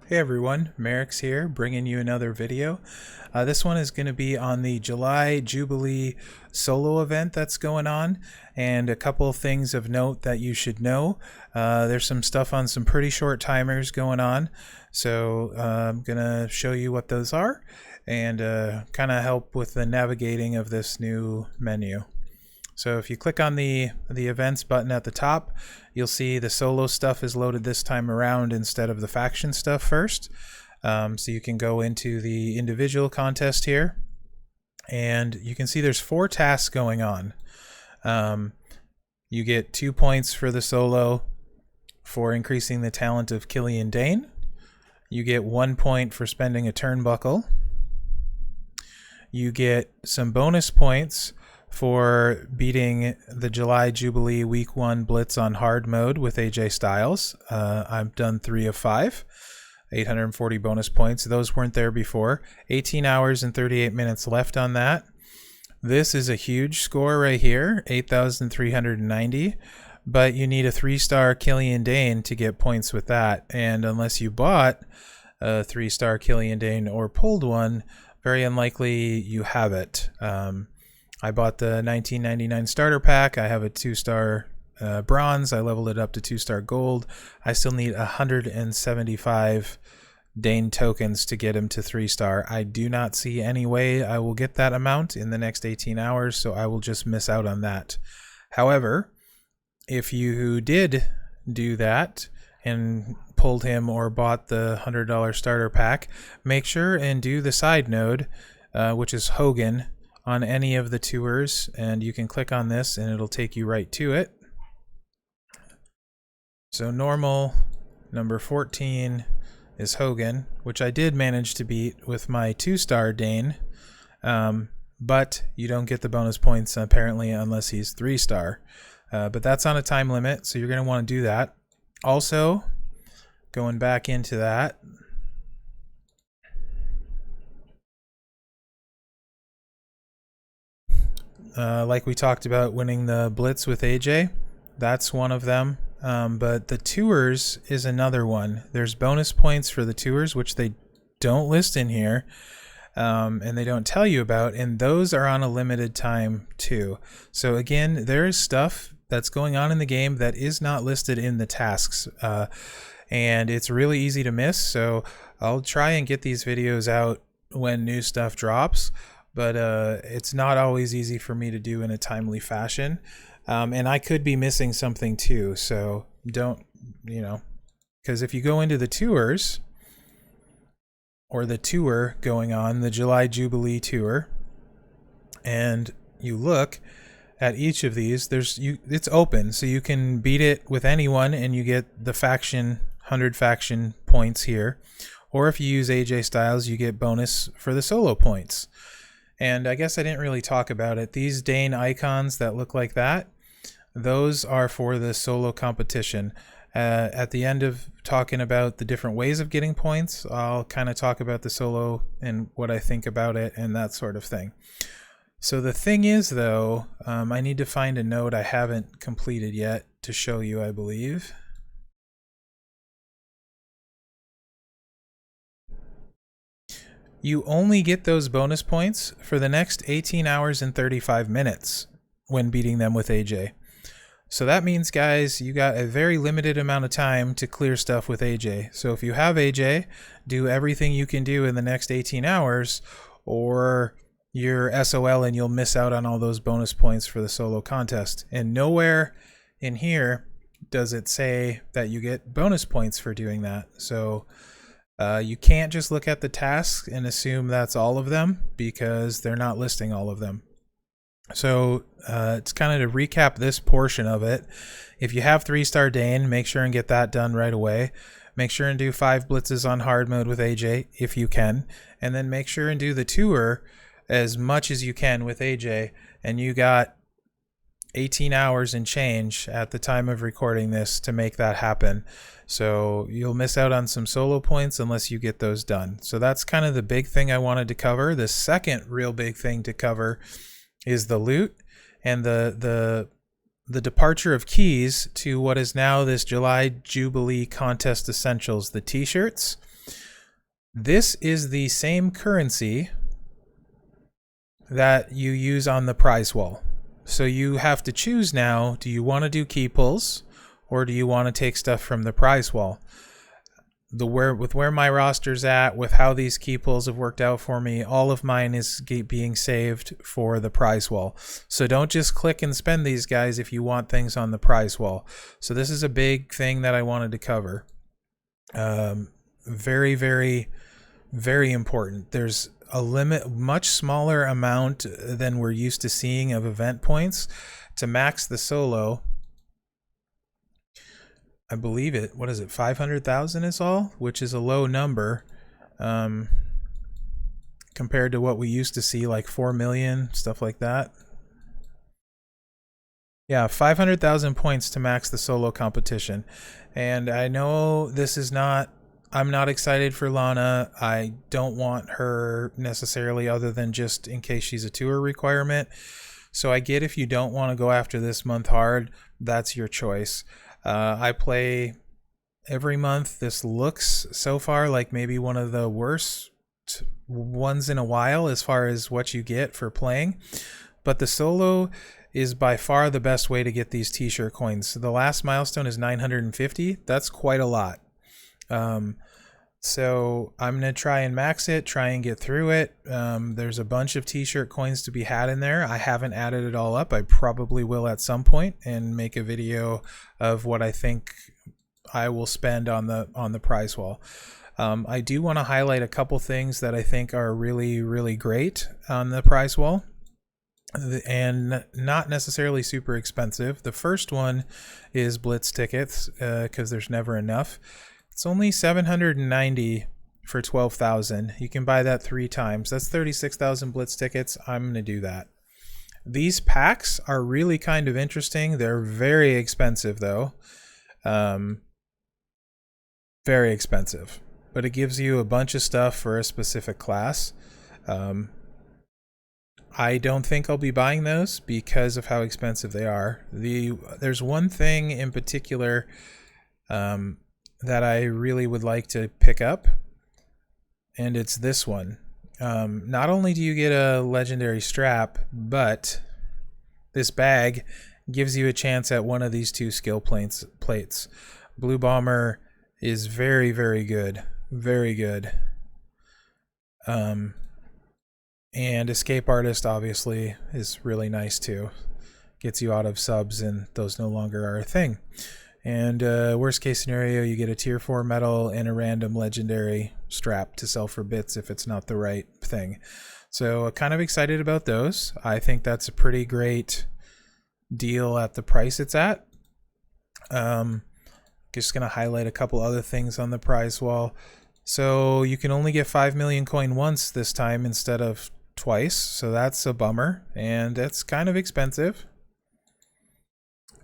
Hey everyone, Mherex here, bringing you another video. This one is going to be on the July Jubilee solo event that's going on, and a couple of things of note that you should know. There's some stuff on some pretty short timers going on, so I'm going to show you what those are and kind of help with the navigating of this new menu. So if you click on the events button at the top, you'll see the solo stuff is loaded this time around instead of the faction stuff first. So you can go into the individual contest here, and you can see there's 4 tasks going on. You get 2 points for the solo for increasing the talent of Killian Dane. You get 1 point for spending a turnbuckle. You get some bonus points for beating the July Jubilee Week 1 Blitz on hard mode with AJ Styles. I've done 3 of 5, 840 bonus points. Those weren't there before. 18 hours and 38 minutes left on that. This is a huge score right here, 8,390, but you need a 3-star Killian Dane to get points with that, and unless you bought a 3-star Killian Dane or pulled one, very unlikely you have it. I bought the 1999 starter pack. I have a 2-star bronze. I leveled it up to 2-star gold. I still need 175 Dane tokens to get him to 3-star. I do not see any way I will get that amount in the next 18 hours, so I will just miss out on that. However, if you did do that and pulled him or bought the $100 starter pack, make sure and do the side node, which is Hogan, on any of the tours, and you can click on this and it'll take you right to it. So normal, number 14 is Hogan, which I did manage to beat with my 2-star Dane, but you don't get the bonus points apparently unless he's 3-star. But that's on a time limit, so you're going to want to do that. Also, going back into that, like we talked about, winning the Blitz with AJ, that's one of them. But the tours is another one. There's bonus points for the tours, which they don't list in here, and they don't tell you about, and those are on a limited time too. So again, there is stuff that's going on in the game that is not listed in the tasks, and it's really easy to miss. So I'll try and get these videos out when new stuff drops, but it's not always easy for me to do in a timely fashion. And I could be missing something too, so don't, because if you go into the tours, or the tour going on, the July Jubilee tour, and you look at each of these, it's open, so you can beat it with anyone and you get the faction, 100 faction points here. Or if you use AJ Styles, you get bonus for the solo points. And I guess I didn't really talk about it. These Dane icons that look like that, those are for the solo competition. At the end of talking about the different ways of getting points, I'll kind of talk about the solo and what I think about it and that sort of thing. So the thing is, though, I need to find a node I haven't completed yet to show you, I believe. You only get those bonus points for the next 18 hours and 35 minutes when beating them with AJ. So that means, guys, you got a very limited amount of time to clear stuff with AJ. So if you have AJ, do everything you can do in the next 18 hours, or you're SOL and you'll miss out on all those bonus points for the solo contest. And nowhere in here does it say that you get bonus points for doing that. So you can't just look at the tasks and assume that's all of them, because they're not listing all of them. So it's kind of to recap this portion of it. If you have 3-star Dane, make sure and get that done right away. Make sure and do 5 blitzes on hard mode with AJ if you can, and then make sure and do the tour as much as you can with AJ. And you got 18 hours and change at the time of recording this to make that happen. So you'll miss out on some solo points unless you get those done. So that's kind of the big thing I wanted to cover. The second real big thing to cover is the loot and the departure of keys to what is now this July Jubilee Contest Essentials, the t-shirts. This is the same currency that you use on the prize wall. So you have to choose now, do you want to do key pulls or do you want to take stuff from the prize wall? With where my roster's at, with how these key pulls have worked out for me, all of mine is being saved for the prize wall. So don't just click and spend these guys if you want things on the prize wall. So this is a big thing that I wanted to cover. Very, very, very important. There's a much smaller amount than we're used to seeing of event points to max the solo. I believe it, what is it, 500,000 is all, which is a low number compared to what we used to see, like 4 million, stuff like that. Yeah, 500,000 points to max the solo competition. And I know this is not, I'm not excited for Lana. I don't want her necessarily, other than just in case she's a tour requirement. So I get if you don't want to go after this month hard, that's your choice. I play every month. This looks so far like maybe one of the worst ones in a while as far as what you get for playing. But the solo is by far the best way to get these t-shirt coins. So the last milestone is 950. That's quite a lot. So I'm going to try and max it, try and get through it. There's a bunch of t-shirt coins to be had in there. I haven't added it all up. I probably will at some point and make a video of what I think I will spend on the prize wall. I do want to highlight a couple things that I think are really, really great on the prize wall and not necessarily super expensive. The first one is Blitz tickets, because there's never enough. It's only 790 for 12,000. You can buy that 3 times. That's 36,000 Blitz tickets. I'm going to do that. These packs are really kind of interesting. They're very expensive though. Very expensive. But it gives you a bunch of stuff for a specific class. I don't think I'll be buying those because of how expensive they are. There's one thing in particular that I really would like to pick up, and it's this one. Not only do you get a legendary strap, but this bag gives you a chance at one of these 2 skill plates. Blue Bomber is very, very good. Very good. And Escape Artist obviously is really nice too. Gets you out of subs and those no longer are a thing. And worst case scenario, you get a tier 4 medal and a random legendary strap to sell for bits if it's not the right thing. So kind of excited about those. I think that's a pretty great deal at the price it's at. Just going to highlight a couple other things on the prize wall. So you can only get 5 million coin once this time instead of twice. So that's a bummer, and it's kind of expensive.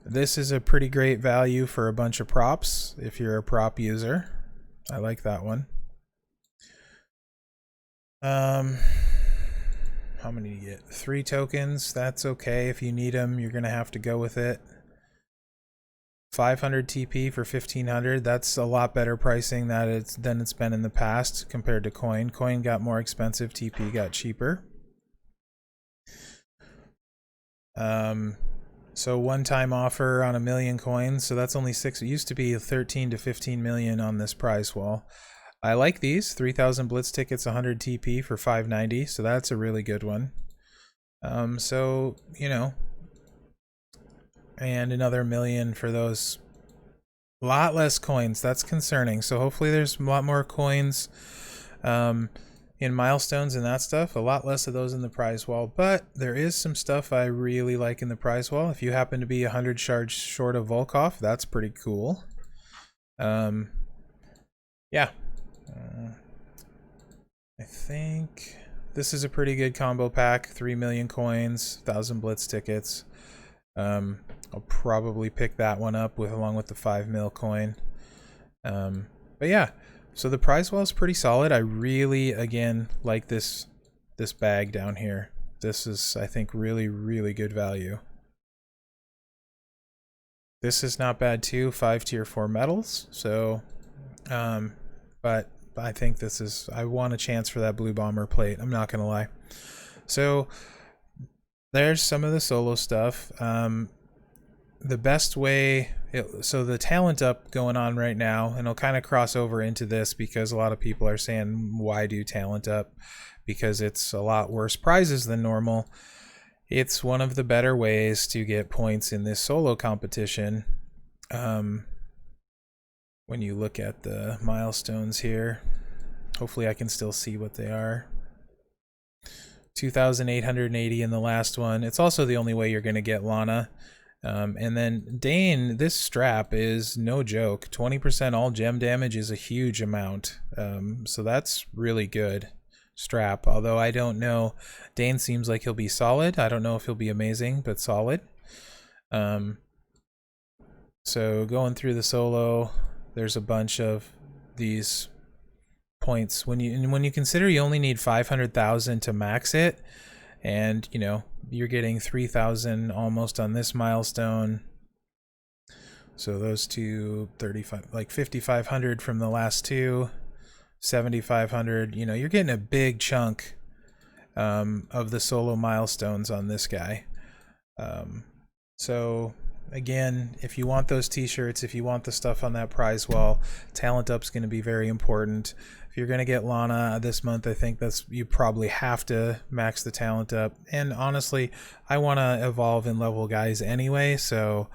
This is a pretty great value for a bunch of props if you're a prop user. I like that one. How many do you get? 3 tokens. That's okay. If you need them, you're going to have to go with it. 500 TP for 1500. That's a lot better pricing than it's been in the past compared to coin. Coin got more expensive. TP got cheaper. So one-time offer on 1 million coins. So that's only 6. It used to be 13 to 15 million on this prize wall. I like these. 3,000 Blitz tickets, 100 TP for 590. So that's a really good one. So, you know, and another 1 million for those. A lot less coins. That's concerning. So hopefully there's a lot more coins in milestones and that stuff. A lot less of those in the prize wall. But there is some stuff I really like in the prize wall. If you happen to be 100 shards short of Volkov, that's pretty cool. Yeah. I think this is a pretty good combo pack. 3 million coins, 1,000 Blitz tickets. I'll probably pick that one up along with the 5 mil coin. But yeah, so the prize wall is pretty solid. I really, again, like this bag down here. This is, I think, really, really good value. This is not bad too. 5 tier 4 medals. So, but I think this is, I want a chance for that blue bomber plate. I'm not going to lie. So there's some of the solo stuff. The best way, so the talent up going on right now, and I'll kind of cross over into this because a lot of people are saying, why do talent up? Because it's a lot worse prizes than normal. It's one of the better ways to get points in this solo competition. When you look at the milestones here, hopefully I can still see what they are. 2,880 in the last one. It's also the only way you're going to get Lana. And then Dane, this strap is no joke. 20% all gem damage is a huge amount. So that's really good strap. Although I don't know, Dane seems like he'll be solid. I don't know if he'll be amazing, but solid. So going through the solo, there's a bunch of these points. When you consider you only need 500,000 to max it, and you know you're getting 3,000 almost on this milestone. So those two, 35, like 5,500 from the last two, 7,500. You know, you're getting a big chunk of the solo milestones on this guy. So again, if you want those t-shirts, if you want the stuff on that prize wall, talent up's going to be very important. If you're going to get Lana this month, I think you probably have to max the talent up. And honestly, I want to evolve and level guys anyway, so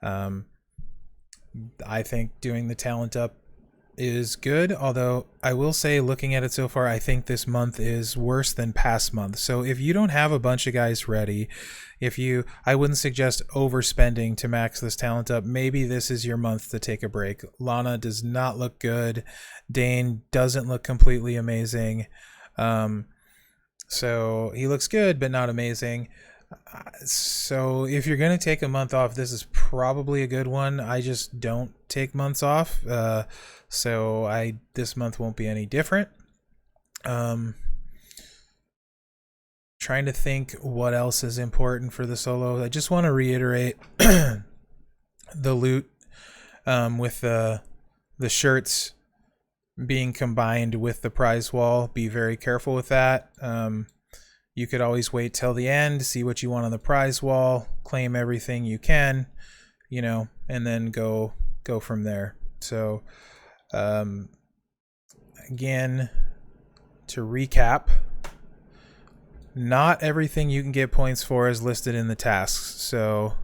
I think doing the talent up is good. Although I will say, looking at it so far, I think this month is worse than past months. So if you don't have a bunch of guys ready, I wouldn't suggest overspending to max this talent up. Maybe this is your month to take a break. Lana does not look good. Dane doesn't look completely amazing. So he looks good, but not amazing. So if you're going to take a month off, this is probably a good one. I just don't take months off. So this month won't be any different. Trying to think what else is important for the solo. I just want to reiterate the loot with the shirts being combined with the prize wall. Be very careful with that. You could always wait till the end, see what you want on the prize wall, claim everything you can, you know, and then go from there. So again, to recap, not everything you can get points for is listed in the tasks. So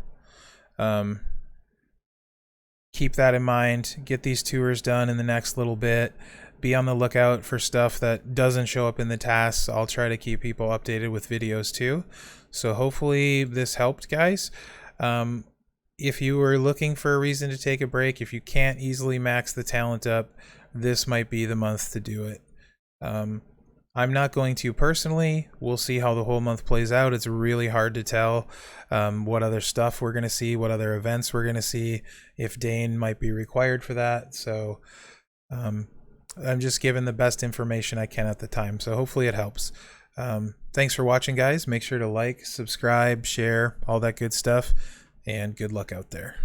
keep that in mind. Get these tours done in the next little bit. Be on the lookout for stuff that doesn't show up in the tasks. I'll try to keep people updated with videos too. So hopefully this helped, guys. If you were looking for a reason to take a break, if you can't easily max the talent up, this might be the month to do it. I'm not going to personally. We'll see how the whole month plays out. It's really hard to tell what other stuff we're going to see, what other events we're going to see, if Dane might be required for that. So I'm just giving the best information I can at the time. So hopefully it helps. Thanks for watching, guys. Make sure to like, subscribe, share, all that good stuff, and good luck out there.